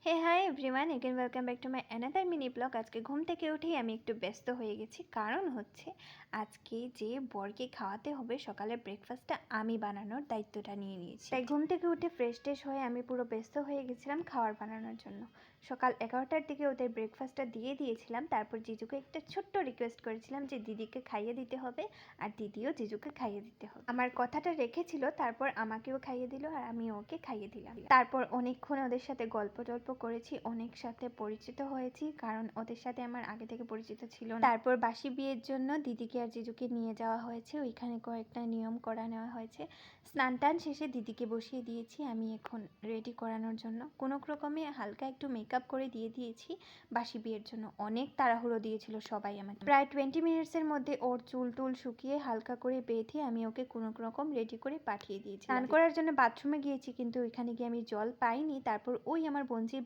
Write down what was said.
Hey hi everyone, again welcome back to my another mini blog. আজকে ঘুম থেকে উঠেই আমি একটু ব্যস্ত হয়ে গেছি, কারণ হচ্ছে আজকে যে বরকে খাওয়াতে হবে সকালের ব্রেকফাস্টটা আমি বানানোর দায়িত্বটা নিয়ে নিয়েছি। তাই ঘুম থেকে উঠে ফ্রেশ ট্রেশ হয়ে আমি পুরো ব্যস্ত হয়ে গেছিলাম খাবার বানানোর জন্য। সকাল 11টার দিকে ওদের ব্রেকফাস্টটা দিয়ে দিয়েছিলাম। তারপর জিজুকে একটা ছোট্ট রিকোয়েস্ট করেছিলাম যে দিদিকে খাইয়ে দিতে হবে আর দিদিও জিজুকে খাইয়ে দিতে হবে। আমার কথাটা রেখেছিল, তারপর আমাকেও খাইয়ে দিল আর আমি ওকে খাইয়ে দিলাম। তারপর অনেকক্ষণ ওদের সাথে গল্প করেছি, অনেক সাথে পরিচিত হয়েছি, কারণ ওদের সাথে আমার আগে থেকে পরিচিত ছিল না। তারপর বাসি বিয়ের জন্য দিদিকে আর জিজুকে নিয়ে যাওয়া হয়েছে, ওইখানে কয়েকটা নিয়ম করা নেওয়া হয়েছে। স্নান টান শেষে দিদিকে বসিয়ে দিয়েছি আমি এখন রেডি করানোর জন্য। কোনো রকমে হালকা একটু মেকআপ করে দিয়ে দিয়েছি বাসি বিয়ের জন্য। অনেক তাড়াহুড়ো দিয়েছিল সবাই আমাকে। প্রায় 20 মিনিটসের মধ্যে ওর চুল টুল শুকিয়ে হালকা করে বেঁধে আমি ওকে কোনো রকম রেডি করে পাঠিয়ে দিয়েছি। স্নান করার জন্য বাথরুমে গিয়েছি, কিন্তু ওইখানে গিয়ে আমি জল পাইনি। তারপর ওই আমার বোনঝি